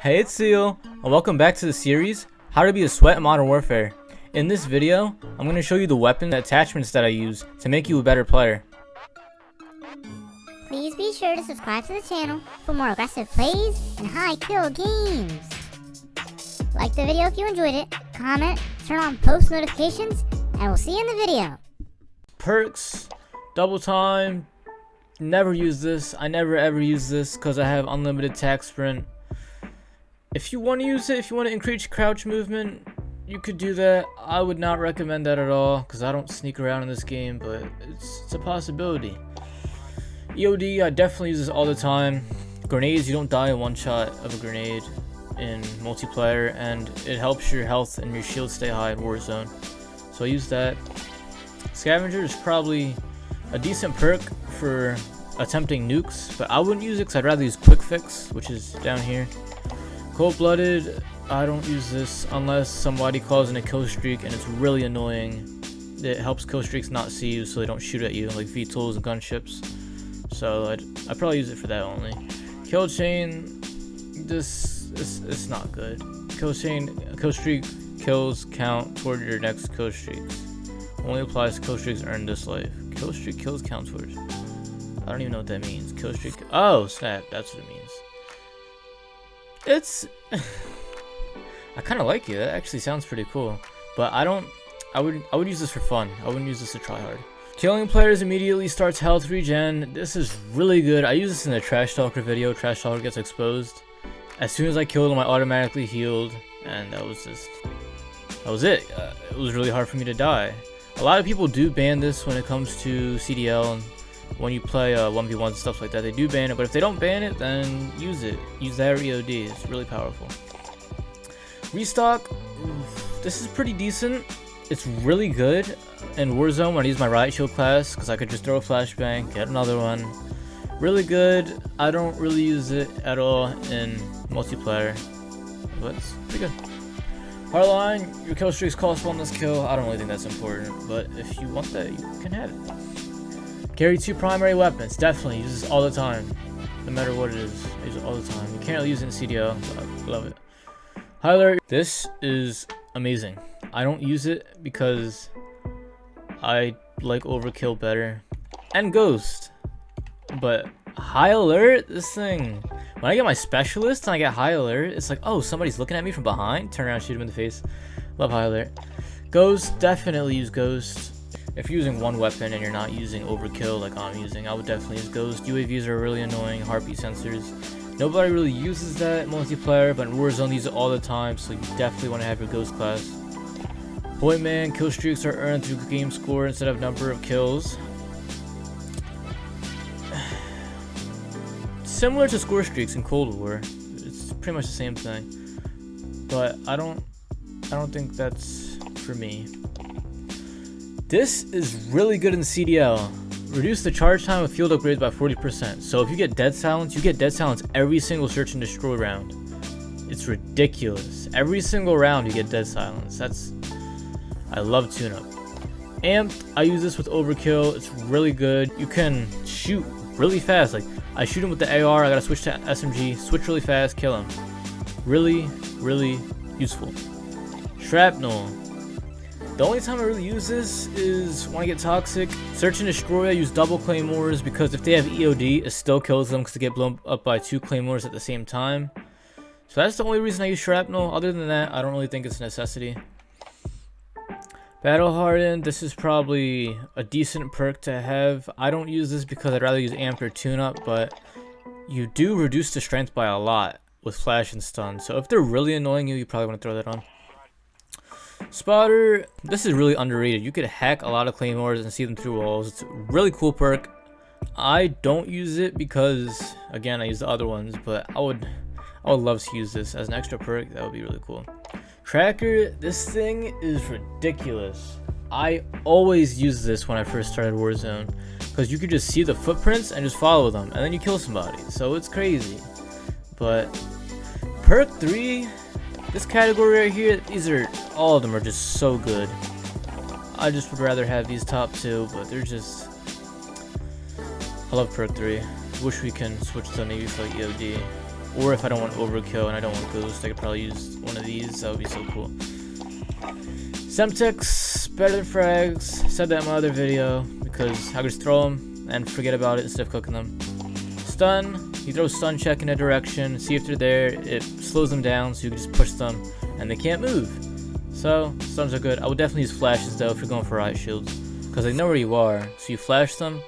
Hey, it's Seal, and welcome back to the series, How to Be a Sweat in Modern Warfare. In this video, I'm going to show you the weapon and attachments that I use to make you a better player. Please be sure to subscribe to the channel for more aggressive plays and high kill games. Like the video if you enjoyed it, comment, turn on post notifications, and we'll see you in the video. Perks, double time, never use this. I never ever use this because I have unlimited attack sprint. If you want to use it, if you want to increase crouch movement, you could do that. I would not recommend that at all because I don't sneak around in this game, but it's a possibility. EOD, I definitely use this all the time. Grenades, you don't die in one shot of a grenade in multiplayer, and it helps your health and your shield stay high in Warzone. So I use that. Scavenger is probably a decent perk for attempting nukes, but I wouldn't use it because I'd rather use Quick Fix, which is down here. Cold-blooded, I don't use this unless somebody calls in a kill streak and it's really annoying. It helps kill streaks not see you so they don't shoot at you, like VTOLs and gunships. So I'd probably use it for that only. Kill chain, it's not good. Kill streak kills count toward your next kill streaks. Only applies to kill streaks earned this life. Kill streak kills count towards. I don't even know what that means. Kill streak. Oh snap, that's what it means. I kind of like it. That actually sounds pretty cool. But I would use this for fun. I wouldn't use this to try hard. Killing players immediately starts health regen. This is really good. I use this in the Trash Talker video. Trash Talker gets exposed. As soon as I killed him, I automatically healed, and that was it. It was really hard for me to die. A lot of people do ban this when it comes to CDL and when you play 1v1 and stuff like that. They do ban it, but if they don't ban it, then use it. Use that or EOD. It's really powerful. Restock, this is pretty decent. It's really good in Warzone when I use my riot shield class because I could just throw a flashbang, get another one. Really good. I don't really use it at all in multiplayer, but it's pretty good. Hardline, your kill streaks cost one less kill. I don't really think that's important, but if you want that, you can have it. Carry two primary weapons. Definitely use this all the time, no matter what it is. I use it all the time. You can't really use it in CDL, but I love it. High alert. This is amazing. I don't use it because I like overkill better and ghost, but high alert, this thing, when I get my specialist and I get high alert, it's like, oh, somebody's looking at me from behind, turn around, shoot him in the face. Love high alert. Ghost, definitely use ghost. If you're using one weapon and you're not using overkill like I'm using, I would definitely use ghost. UAVs are really annoying, heartbeat sensors. Nobody really uses that in multiplayer, but in Warzone they use it all the time, so you definitely want to have your ghost class. Point man, kill streaks are earned through game score instead of number of kills. Similar to score streaks in Cold War. It's pretty much the same thing. But I don't think that's for me. This is really good in CDL. Reduce the charge time of field upgrades by 40%. So if you get dead silence, you get dead silence every single search and destroy round. It's ridiculous. Every single round you get dead silence. I love tune-up. Amped, I use this with overkill. It's really good. You can shoot really fast. Like, I shoot him with the AR, I gotta switch to SMG, switch really fast, kill him. Really, really useful. Shrapnel. The only time I really use this is when I get toxic. Search and destroy, I use double claymores because if they have EOD, it still kills them because they get blown up by two claymores at the same time. So that's the only reason I use shrapnel. Other than that, I don't really think it's a necessity. Battle hardened, this is probably a decent perk to have. I don't use this because I'd rather use amped or tune-up, but you do reduce the strength by a lot with flash and stun. So if they're really annoying you, you probably want to throw that on. Spotter, this is really underrated. You could hack a lot of claymores and see them through walls. It's a really cool perk. I don't use it because, again, I use the other ones, but I would love to use this as an extra perk. That would be really cool. Tracker, this thing is ridiculous. I always use this when I first started Warzone because you could just see the footprints and just follow them and then you kill somebody, so it's crazy. But perk 3, this category right here, all of them are just so good. I just would rather have these top two, but they're just, I love perk 3. Wish we can switch to maybe for like EOD. Or if I don't want overkill and I don't want ghost, I could probably use one of these. That would be so cool. Semtex, better than frags. Said that in my other video because I could just throw them and forget about it instead of cooking them. Stun, you throw stun check in a direction, see if they're there. It slows them down so you can just push them and they can't move. So stuns are good. I would definitely use flashes though if you're going for riot shields because they know where you are. So you flash them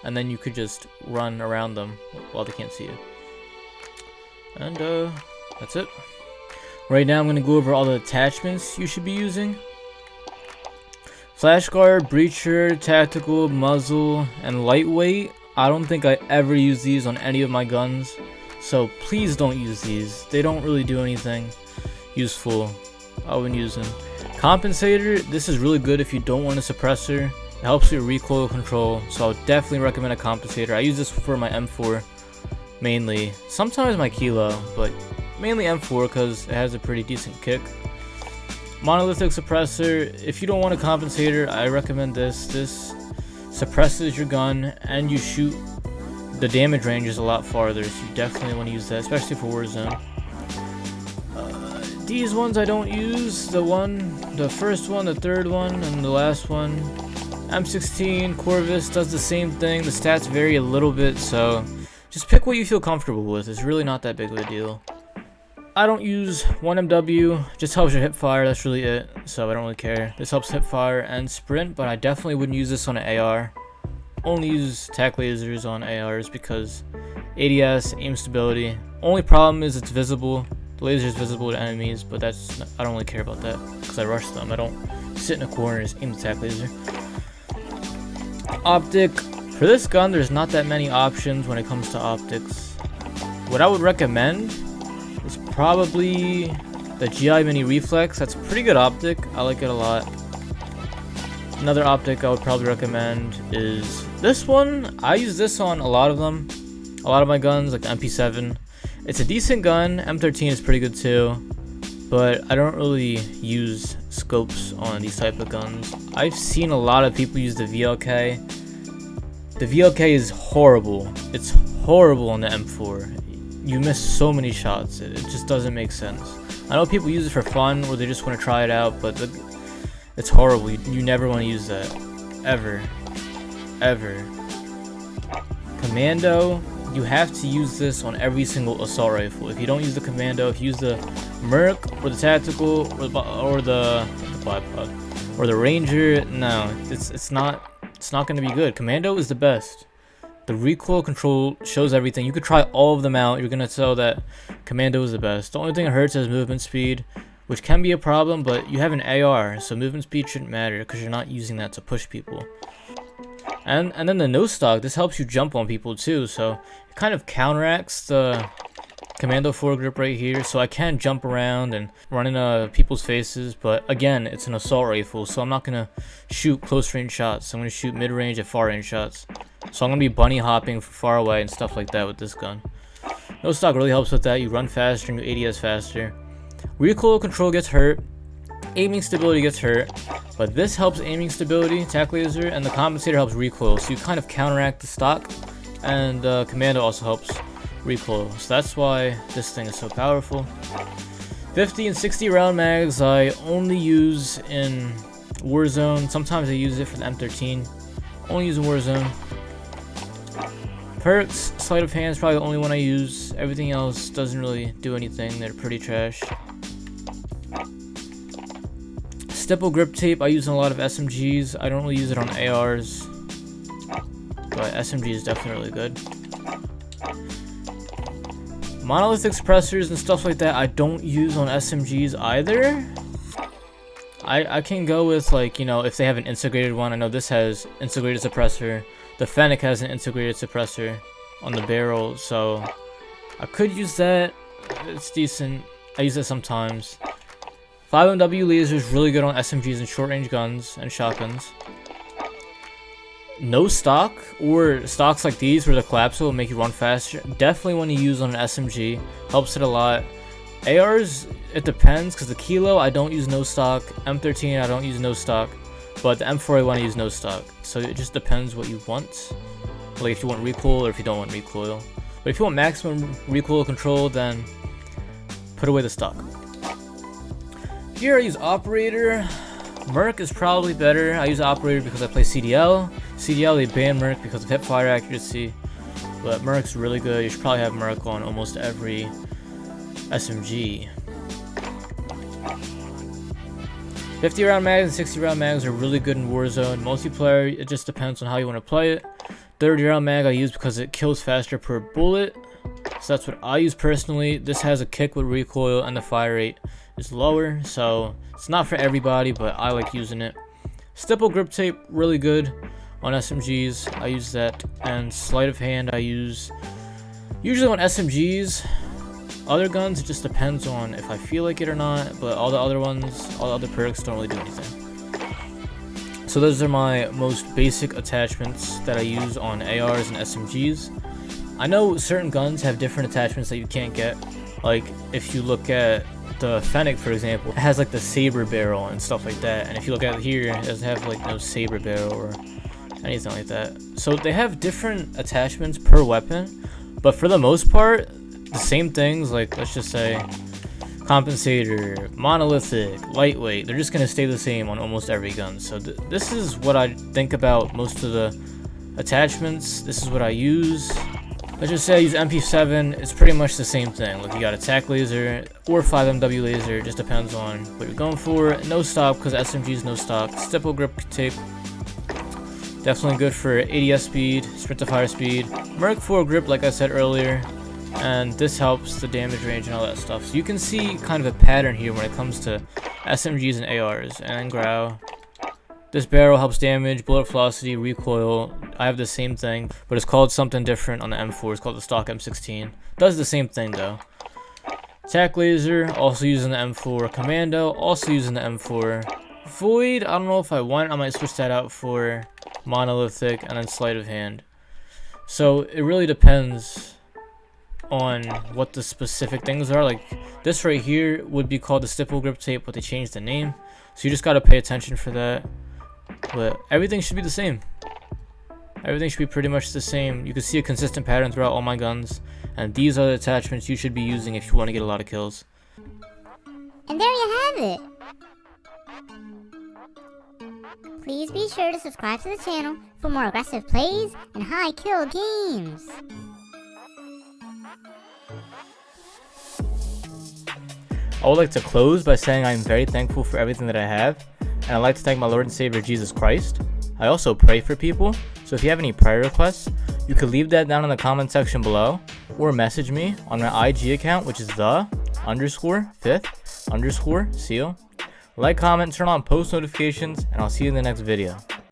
and then you could just run around them while they can't see you. And that's it. Right now I'm going to go over all the attachments you should be using. Flash guard, breacher, tactical, muzzle, and lightweight. I don't think I ever use these on any of my guns, so please don't use these. They don't really do anything useful. I wouldn't use them. Compensator, this is really good if you don't want a suppressor. It helps with recoil control, so I would definitely recommend a compensator. I use this for my M4 mainly. Sometimes my Kilo, but mainly M4 because it has a pretty decent kick. Monolithic suppressor, if you don't want a compensator, I recommend this. This suppresses your gun and you shoot, the damage range is a lot farther, so you definitely want to use that, especially for Warzone. These ones I don't use, the first one, the third one, and the last one. M16, Corvus does the same thing, the stats vary a little bit, so just pick what you feel comfortable with. It's really not that big of a deal. I don't use 1MW, just helps your hip fire, that's really it, so I don't really care. This helps hip fire and sprint, but I definitely wouldn't use this on an AR. Only use tac lasers on ARs because ADS, aim stability. Only problem is it's visible. The laser is visible to enemies, but I don't really care about that because I rush them. I don't sit in a corner and just aim the tac laser. Optic. For this gun, there's not that many options when it comes to optics. What I would recommend is probably the GI Mini Reflex. That's a pretty good optic. I like it a lot. Another optic I would probably recommend is this one. I use this on a lot of them. A lot of my guns, like the MP7. It's a decent gun. M13 is pretty good too. But I don't really use scopes on these type of guns. I've seen a lot of people use the VLK. The VLK is horrible. It's horrible on the M4. You miss so many shots. It just doesn't make sense. I know people use it for fun or they just want to try it out, but it's horrible. You never want to use that. Ever. Ever. Commando, you have to use this on every single assault rifle. If you don't use the Commando, if you use the Merc or the Tactical or the bipod or the Ranger, no, it's not going to be good. Commando is the best. The recoil control shows everything. You could try all of them out. You're going to tell that Commando is the best. The only thing it hurts is movement speed, which can be a problem, but you have an AR, so movement speed shouldn't matter because you're not using that to push people. And then the no stock, this helps you jump on people too, so it kind of counteracts the Commando foregrip right here, so I can jump around and run into people's faces, but again, it's an assault rifle, so I'm not going to shoot close range shots. I'm going to shoot mid range and far range shots. So I'm going to be bunny hopping from far away and stuff like that with this gun. No stock really helps with that. You run faster and you ADS faster. Recoil control gets hurt. Aiming stability gets hurt. But this helps aiming stability, tac laser, and the compensator helps recoil. So you kind of counteract the stock. And Commando also helps recoil. So that's why this thing is so powerful. 50 and 60 round mags I only use in Warzone. Sometimes I use it for the M13. Only use in Warzone. Perks, sleight of hand is probably the only one I use. Everything else doesn't really do anything. They're pretty trash. Stipple grip tape I use in a lot of SMGs. I don't really use it on ARs, but SMG is definitely really good. Monolithic suppressors and stuff like that I don't use on SMGs either. I can go with, like, you know, if they have an integrated one. I know this has integrated suppressor. The Fennec has an integrated suppressor on the barrel, so I could use that. It's decent. I use it sometimes. 5MW laser is really good on SMGs and short range guns and shotguns. No stock or stocks like these where the collapse will make you run faster. Definitely want to use on an SMG. Helps it a lot. ARs, it depends, because the Kilo I don't use no stock. M13 I don't use no stock. But the M4 I want to use no stock. So it just depends what you want. Like if you want recoil or if you don't want recoil. But if you want maximum recoil control, then put away the stock. Here I use operator. Merc is probably better. I use operator because I play CDL. CDL they ban Merc because of hip fire accuracy, but Merc's really good. You should probably have Merc on almost every SMG. 50 round mags and 60 round mags are really good in Warzone. Multiplayer, it just depends on how you want to play it. 30 round mag I use because it kills faster per bullet, so that's what I use personally. This has a kick with recoil and the fire rate is lower, so it's not for everybody, but I like using it. Stipple grip tape, really good on SMGs. I use that, and sleight of hand I use usually on SMGs. Other guns, it just depends on if I feel like it or not, but all the other ones, all the other perks don't really do anything. So those are my most basic attachments that I use on ARs and SMGs. I know certain guns have different attachments that you can't get. Like if you look at the Fennec, for example, it has like the saber barrel and stuff like that, and if you look at it here, it doesn't have like no saber barrel or anything like that. So they have different attachments per weapon, but for the most part, the same things, like let's just say compensator, monolithic, lightweight, they're just going to stay the same on almost every gun. So this is what I think about most of the attachments. This is what I use. Let's just say I use MP7, it's pretty much the same thing. Like you got attack laser or 5MW laser, it just depends on what you're going for. No stock because SMG is no stock. Stipple grip tape, definitely good for ADS speed, sprint to fire speed. Merc 4 grip, like I said earlier, and this helps the damage range and all that stuff. So you can see kind of a pattern here when it comes to SMGs and ARs. And GRAU, this barrel helps damage, bullet velocity, recoil. I have the same thing, but it's called something different on the M4. It's called the stock M16. Does the same thing though. Attack laser, also using the M4. Commando, also using the M4. Void, I don't know if I want. I might switch that out for monolithic, and then sleight of hand. So it really depends on what the specific things are. Like this right here would be called the stipple grip tape, but they changed the name, so you just got to pay attention for that. But everything should be the same. Everything should be pretty much the same. You can see a consistent pattern throughout all my guns, and these are the attachments you should be using if you want to get a lot of kills. And there you have it. Please be sure to subscribe to the channel for more aggressive plays and high kill games. I would like to close by saying I am very thankful for everything that I have, and I'd like to thank my Lord and Savior Jesus Christ. I also pray for people, so if you have any prayer requests, you could leave that down in the comment section below, or message me on my IG account, which is the_5_seal. Like, comment, turn on post notifications, and I'll see you in the next video.